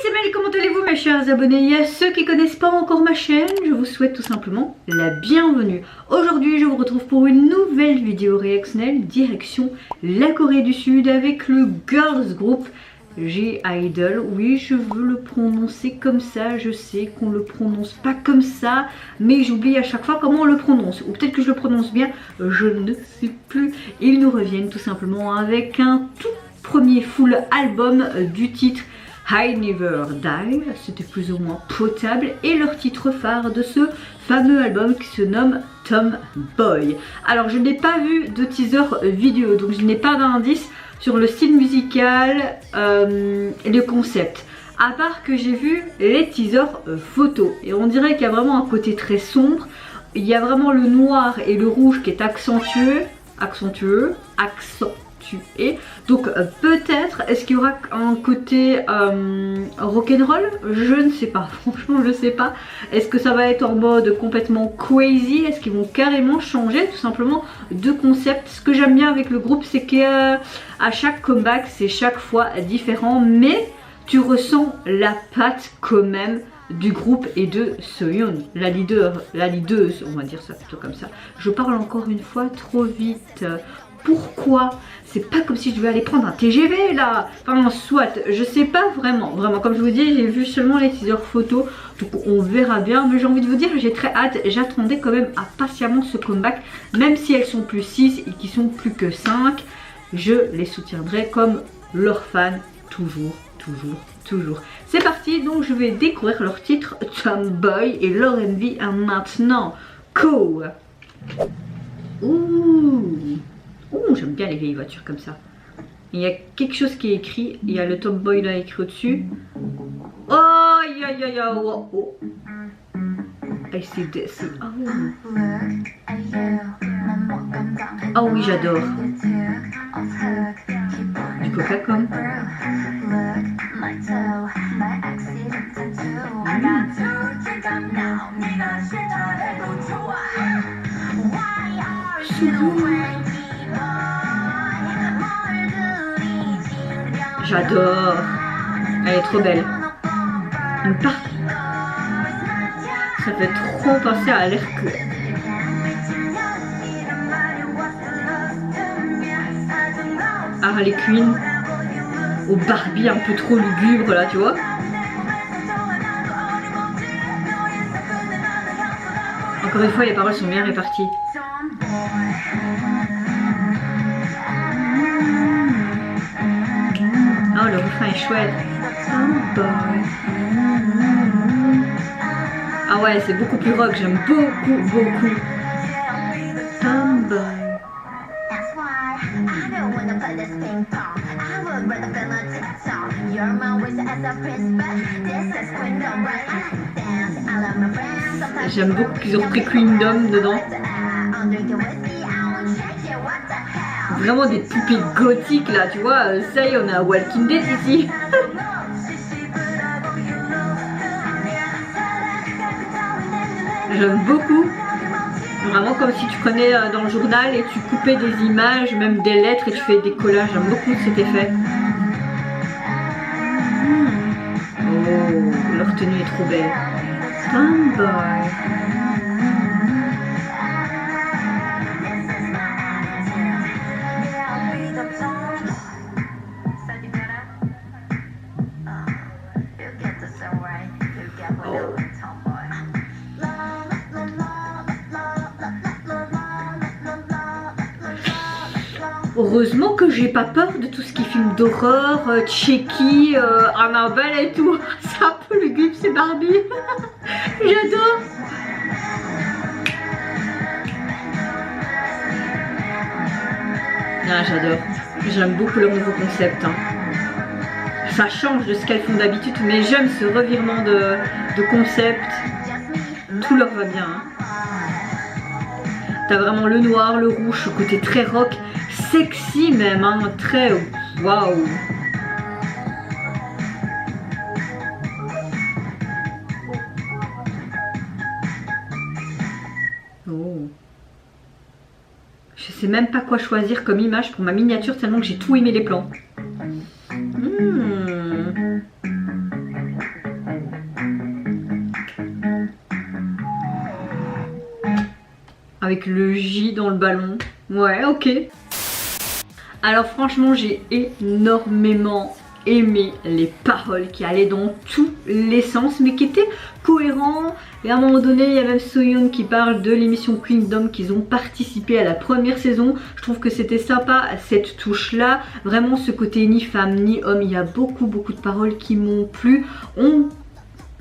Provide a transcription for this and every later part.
c'est Mel, comment allez-vous mes chers abonnés? Et à ceux qui connaissent pas encore ma chaîne, je vous souhaite tout simplement la bienvenue. Aujourd'hui je vous retrouve pour une nouvelle vidéo réactionnelle direction la Corée du Sud avec le girls group G-Idol. Oui, je veux le prononcer comme ça, je sais qu'on le prononce pas comme ça, mais j'oublie à chaque fois comment on le prononce. Ou peut-être que je le prononce bien, je ne sais plus. Ils nous reviennent tout simplement avec un tout premier full album du titre I Never Die, c'était plus ou moins potable, et leur titre phare de ce fameux album qui se nomme Tomboy. Alors je n'ai pas vu de teaser vidéo, donc je n'ai pas d'indice sur le style musical et le concept. À part que j'ai vu les teasers photos, et on dirait qu'il y a vraiment un côté très sombre. Il y a vraiment le noir et le rouge qui est accentué. Donc peut-être, est-ce qu'il y aura un côté rock'n'roll? Je ne sais pas, franchement je ne sais pas. Est-ce que ça va être en mode complètement crazy? Est-ce qu'ils vont carrément changer tout simplement de concept? Ce que j'aime bien avec le groupe, c'est qu'à chaque comeback c'est chaque fois différent, mais tu ressens la patte quand même du groupe et de Soyeon, la leaduse, on va dire ça plutôt comme ça. Je parle encore une fois trop vite. Pourquoi? C'est pas comme si je devais aller prendre un TGV là. Enfin soit, je sais pas vraiment. Comme je vous dis, j'ai vu seulement les teasers photos. Donc on verra bien. Mais j'ai envie de vous dire, j'ai très hâte. J'attendais quand même impatiemment ce comeback. Même si elles sont plus 6 et qui sont plus que 5. Je les soutiendrai comme leurs fans. Toujours. C'est parti, donc je vais découvrir leur titre Tomboy et leur MV maintenant. Go. Ouh, j'aime bien les vieilles voitures comme ça. Il y a quelque chose qui est écrit, il y a le Tomboy là écrit au-dessus. Oh, oh. I see this. Oh oui, j'adore. Du Coca-Cola. J'adore. Elle est trop belle. Ça fait trop penser à l'air que... Harley Quinn. Au Barbie un peu trop lugubre là, tu vois. Encore une fois, les paroles sont bien réparties. Oh, le refrain est chouette. Ah ouais, c'est beaucoup plus rock, j'aime beaucoup. Tomboy. J'aime beaucoup qu'ils ont repris Queendom dedans. Vraiment des poupées gothiques là, tu vois. Ça y est, on a Walking Dead ici. J'aime beaucoup. Vraiment comme si tu prenais dans le journal et tu coupais des images, même des lettres et tu fais des collages. J'aime beaucoup cet effet. Oh, leur tenue est trop belle. Tomboy. Heureusement que j'ai pas peur de tout ce qui est film d'horreur, Chucky, Annabelle et tout. C'est un peu lugubre, c'est Barbie. J'adore. Ah, j'adore. J'aime beaucoup leur nouveau concept. Hein. Ça change de ce qu'elles font d'habitude, mais j'aime ce revirement de concept. Tout leur va bien. Hein. T'as vraiment le noir, le rouge, ce côté très rock. Sexy même, hein, très waouh. Oh. Je sais même pas quoi choisir comme image pour ma miniature tellement que j'ai tout aimé les plans. avec le J dans le ballon. Ouais, ok. Alors franchement, j'ai énormément aimé les paroles qui allaient dans tous les sens, mais qui étaient cohérents. Et à un moment donné, il y a même Soyeon qui parle de l'émission Kingdom, qu'ils ont participé à la première saison. Je trouve que c'était sympa, cette touche-là. Vraiment, ce côté ni femme ni homme, il y a beaucoup de paroles qui m'ont plu.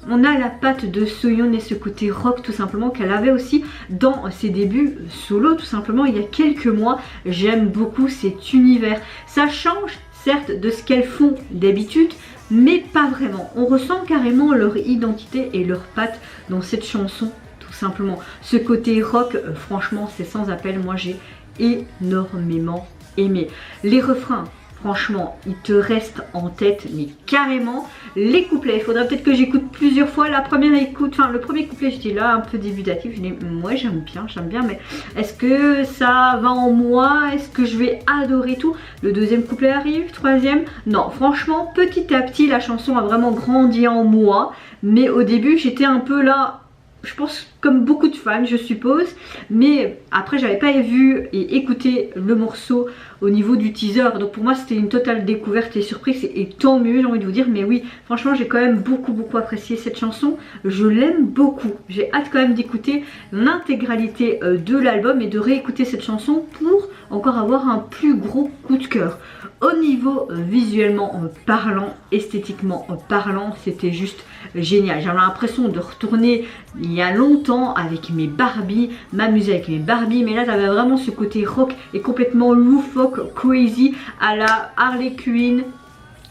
On a la patte de Soyeon et ce côté rock tout simplement qu'elle avait aussi dans ses débuts solo tout simplement il y a quelques mois. J'aime beaucoup cet univers. Ça change certes de ce qu'elles font d'habitude, mais pas vraiment. On ressent carrément leur identité et leur patte dans cette chanson tout simplement. Ce côté rock, franchement c'est sans appel, moi j'ai énormément aimé. Les refrains, franchement, il te reste en tête, mais carrément. Les couplets, il faudrait peut-être que j'écoute plusieurs fois. La première écoute, enfin le premier couplet, j'étais là un peu débutatif. Je dis, moi j'aime bien, mais est-ce que ça va en moi? Est-ce que je vais adorer tout? Le deuxième couplet arrive, troisième. Non, franchement, petit à petit, la chanson a vraiment grandi en moi. Mais au début, j'étais un peu là, je pense comme beaucoup de fans je suppose, mais après j'avais pas vu et écouté le morceau au niveau du teaser, donc pour moi c'était une totale découverte et surprise et tant mieux, j'ai envie de vous dire. Mais oui, franchement j'ai quand même beaucoup apprécié cette chanson, je l'aime beaucoup, j'ai hâte quand même d'écouter l'intégralité de l'album et de réécouter cette chanson pour encore avoir un plus gros coup de cœur. Au niveau visuellement parlant, esthétiquement parlant, c'était juste génial. J'avais l'impression de retourner il y a longtemps avec mes Barbie, m'amuser avec mes Barbie, mais là t'avais vraiment ce côté rock et complètement loufoque, crazy à la Harley Quinn,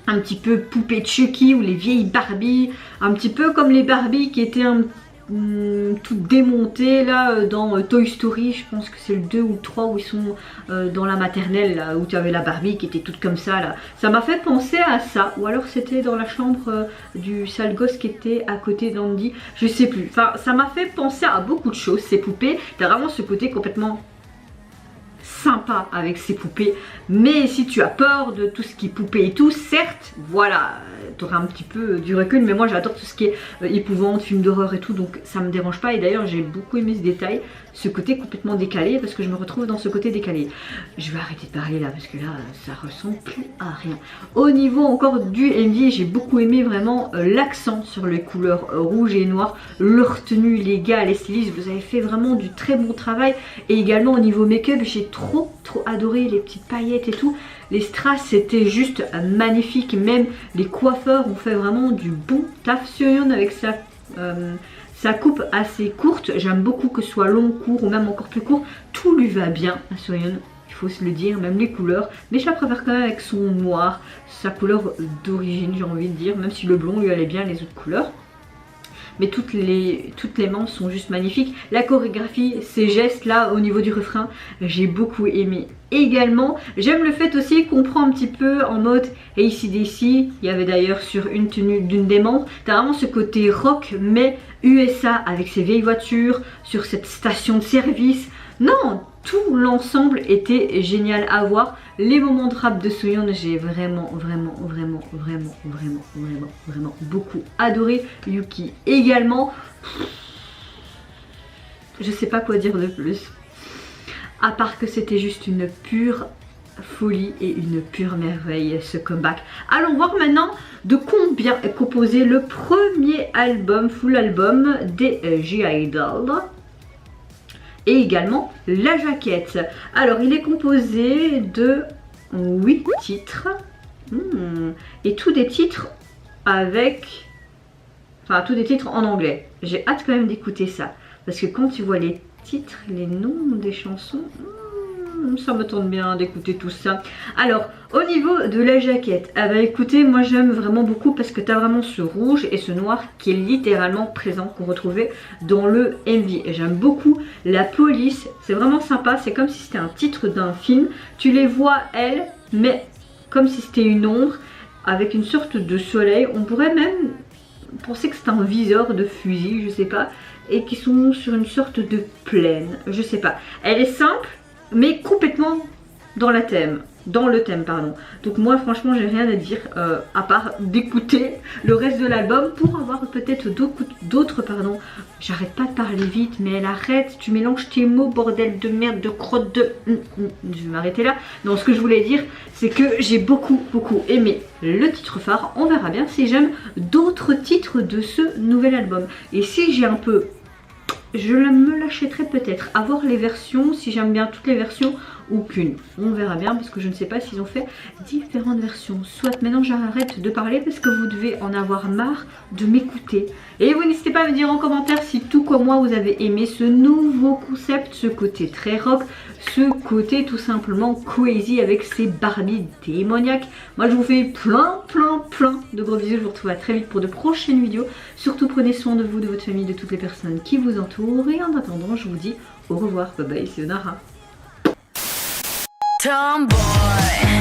un petit peu poupée Chucky ou les vieilles Barbie, un petit peu comme les Barbie qui étaient toutes démontées là dans Toy Story, je pense que c'est le 2 ou le 3 où ils sont dans la maternelle là, où tu avais la Barbie qui était toute comme ça là. Ça m'a fait penser à ça, ou alors c'était dans la chambre du sale gosse qui était à côté d'Andy, je sais plus. Enfin ça m'a fait penser à beaucoup de choses ces poupées. T'as vraiment ce côté complètement sympa avec ces poupées, mais si tu as peur de tout ce qui est poupée et tout, certes voilà, tu auras un petit peu du recul, mais moi j'adore tout ce qui est épouvante, film d'horreur et tout, donc ça me dérange pas. Et d'ailleurs j'ai beaucoup aimé ce détail, ce côté complètement décalé, parce que je me retrouve dans ce côté décalé. Je vais arrêter de parler là parce que là ça ressemble plus à rien. Au niveau encore du MV, j'ai beaucoup aimé vraiment l'accent sur les couleurs rouge et noir, leur tenue, les gars, les stylistes, vous avez fait vraiment du très bon travail. Et également au niveau make-up, j'ai trop adoré les petites paillettes et tout. Les strass c'était juste magnifique, même les coiffeurs ont fait vraiment du bon taf. Soyeon avec sa coupe assez courte, j'aime beaucoup que ce soit long, court ou même encore plus court, tout lui va bien à Soyeon, il faut se le dire, même les couleurs, mais je la préfère quand même avec son noir, sa couleur d'origine j'ai envie de dire, même si le blond lui allait bien les autres couleurs. Mais toutes les manches sont juste magnifiques. La chorégraphie, ces gestes là au niveau du refrain, j'ai beaucoup aimé. Également, j'aime le fait aussi qu'on prend un petit peu en mode AC/DC. Il y avait d'ailleurs sur une tenue d'une des membres. T'as vraiment ce côté rock mais USA avec ces vieilles voitures, sur cette station de service. Non, tout l'ensemble était génial à voir. Les moments de rap de Soyeon, j'ai vraiment beaucoup adoré. Yuki également. Je sais pas quoi dire de plus, à part que c'était juste une pure folie et une pure merveille ce comeback. Allons voir maintenant de combien est composé le premier album, full album des G-Idol. Et également la jaquette. Alors il est composé de 8 titres. Et tous des titres avec... Enfin tous des titres en anglais. J'ai hâte quand même d'écouter ça. Parce que quand tu vois les titres, les noms des chansons... ça me tente bien d'écouter tout ça. Alors au niveau de la jaquette, ah bah écoutez, moi j'aime vraiment beaucoup parce que tu as vraiment ce rouge et ce noir qui est littéralement présent, qu'on retrouvait dans le MV. Et j'aime beaucoup la police, c'est vraiment sympa, c'est comme si c'était un titre d'un film. Tu les vois elles, mais comme si c'était une ombre avec une sorte de soleil. On pourrait même penser que c'est un viseur de fusil, je sais pas, et qui sont sur une sorte de plaine, je sais pas. Elle est simple mais complètement dans la thème. dans le thème, pardon. Donc moi franchement j'ai rien à dire à part d'écouter le reste de l'album pour avoir peut-être d'autres, pardon. J'arrête pas de parler vite, mais elle arrête, tu mélanges tes mots, bordel de merde, de crotte de... Je vais m'arrêter là. Non, ce que je voulais dire, c'est que j'ai beaucoup aimé le titre phare. On verra bien si j'aime d'autres titres de ce nouvel album. Et si j'ai un peu... Je me l'achèterai peut-être, à voir les versions, si j'aime bien toutes les versions ou qu'une. On verra bien parce que je ne sais pas s'ils ont fait différentes versions. Soit maintenant j'arrête de parler parce que vous devez en avoir marre de m'écouter. Et vous n'hésitez pas à me dire en commentaire si tout comme moi vous avez aimé ce nouveau concept, ce côté très rock, ce côté tout simplement crazy avec ces Barbies démoniaques. Moi je vous fais plein de gros bisous. Je vous retrouve à très vite pour de prochaines vidéos. Surtout prenez soin de vous, de votre famille, de toutes les personnes qui vous entourent. Et en attendant je vous dis au revoir. Bye bye, c'est Onara. Tomboy.